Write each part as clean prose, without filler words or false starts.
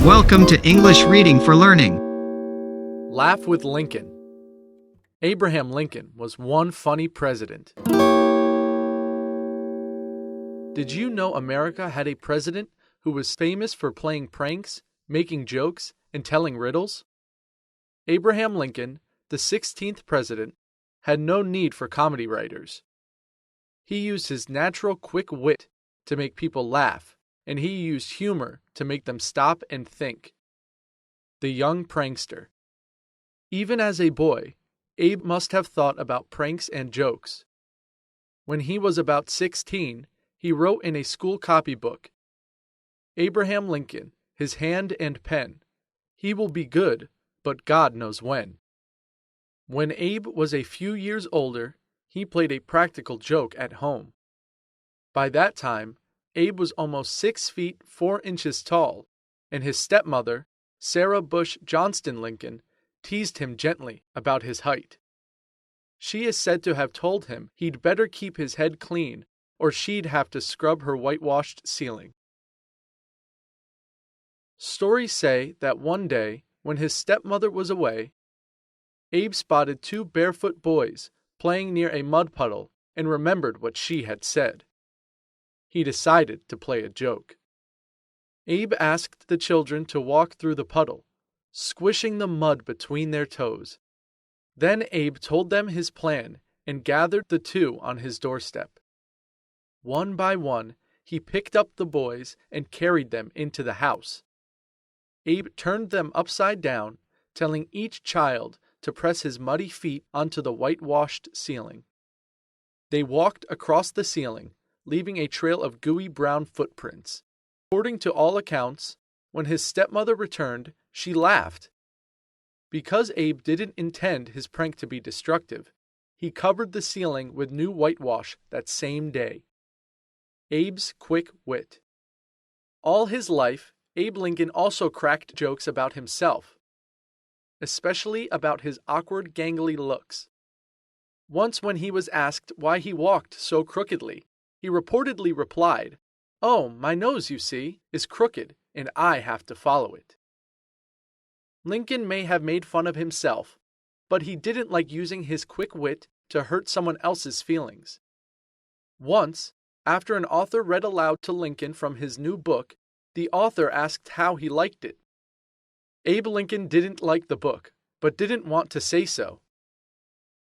Welcome to English Reading for Learning. Laugh with Lincoln. Abraham Lincoln was one funny president. Did you know America had a president who was famous for playing pranks, making jokes, and telling riddles? Abraham Lincoln, the 16th president, had no need for comedy writers. He used his natural quick wit to make people laugh, and he used humor to make them stop and think. The young prankster. Even as a boy, Abe must have thought about pranks and jokes. When he was about 16, he wrote in a school copybook, "Abraham Lincoln, his hand and pen. He will be good, but God knows when." When Abe was a few years older, he played a practical joke at home. By that time, Abe was almost 6 feet 4 inches tall, and his stepmother, Sarah Bush Johnston Lincoln, teased him gently about his height. She is said to have told him he'd better keep his head clean, or she'd have to scrub her whitewashed ceiling. Stories say that one day, when his stepmother was away, Abe spotted 2 barefoot boys playing near a mud puddle and remembered what she had said. He decided to play a joke. Abe asked the children to walk through the puddle, squishing the mud between their toes. Then Abe told them his plan and gathered the 2 on his doorstep. One by one, he picked up the boys and carried them into the house. Abe turned them upside down, telling each child to press his muddy feet onto the whitewashed ceiling. They walked across the ceiling, leaving a trail of gooey brown footprints. According to all accounts, when his stepmother returned, she laughed. Because Abe didn't intend his prank to be destructive, he covered the ceiling with new whitewash that same day. Abe's quick wit. All his life, Abe Lincoln also cracked jokes about himself, especially about his awkward, gangly looks. Once when he was asked why he walked so crookedly, he reportedly replied, "Oh, my nose, you see, is crooked, and I have to follow it." Lincoln may have made fun of himself, but he didn't like using his quick wit to hurt someone else's feelings. Once, after an author read aloud to Lincoln from his new book, the author asked how he liked it. Abe Lincoln didn't like the book, but didn't want to say so.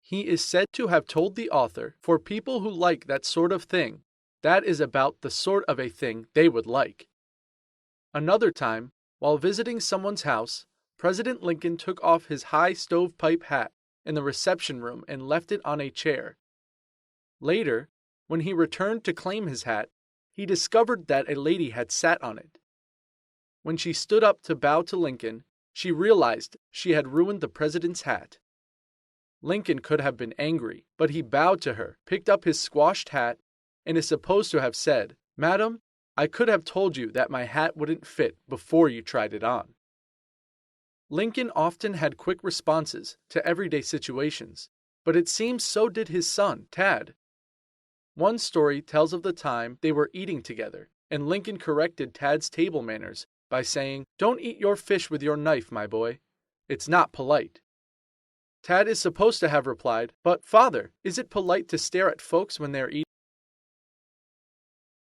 He is said to have told the author, "For people who like that sort of thing, that is about the sort of a thing they would like." Another time, while visiting someone's house, President Lincoln took off his high stovepipe hat in the reception room and left it on a chair. Later, when he returned to claim his hat, he discovered that a lady had sat on it. When she stood up to bow to Lincoln, she realized she had ruined the president's hat. Lincoln could have been angry, but he bowed to her, picked up his squashed hat, and is supposed to have said, "Madam, I could have told you that my hat wouldn't fit before you tried it on." Lincoln often had quick responses to everyday situations, but it seems so did his son, Tad. One story tells of the time they were eating together, and Lincoln corrected Tad's table manners by saying, "Don't eat your fish with your knife, my boy. It's not polite." Tad is supposed to have replied, "But, father, is it polite to stare at folks when they're eating?"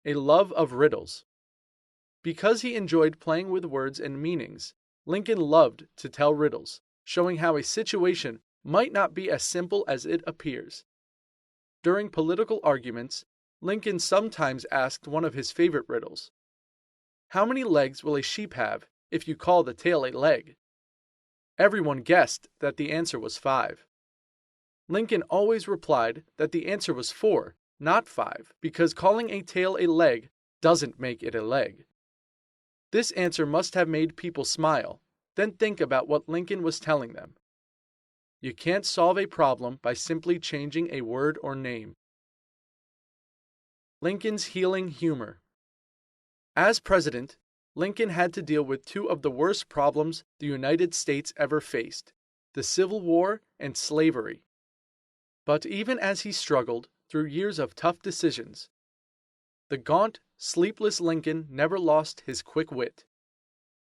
A love of riddles. Because he enjoyed playing with words and meanings, Lincoln loved to tell riddles, showing how a situation might not be as simple as it appears. During political arguments, Lincoln sometimes asked one of his favorite riddles, "How many legs will a sheep have if you call the tail a leg?" Everyone guessed that the answer was 5. Lincoln always replied that the answer was 4, not 5, because calling a tail a leg doesn't make it a leg. This answer must have made people smile, then think about what Lincoln was telling them. You can't solve a problem by simply changing a word or name. Lincoln's healing humor. As president, Lincoln had to deal with 2 of the worst problems the United States ever faced, the Civil War and slavery. But even as he struggled through years of tough decisions, the gaunt, sleepless Lincoln never lost his quick wit.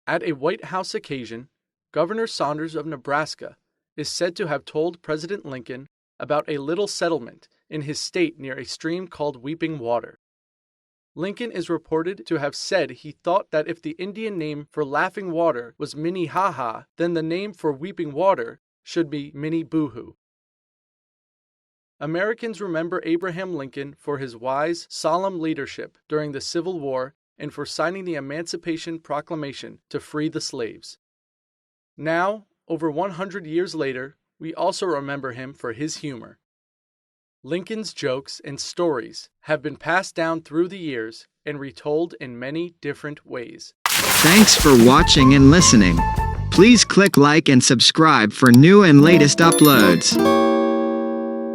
At a White House occasion, Governor Saunders of Nebraska is said to have told President Lincoln about a little settlement in his state near a stream called Weeping Water. Lincoln is reported to have said he thought that if the Indian name for Laughing Water was Minnehaha, then the name for Weeping Water should be Minneboohoo. Americans remember Abraham Lincoln for his wise, solemn leadership during the Civil War and for signing the Emancipation Proclamation to free the slaves. Now, over 100 years later, we also remember him for his humor. Lincoln's jokes and stories have been passed down through the years and retold in many different ways. Thanks for watching and listening. Please click like and subscribe for new and latest uploads.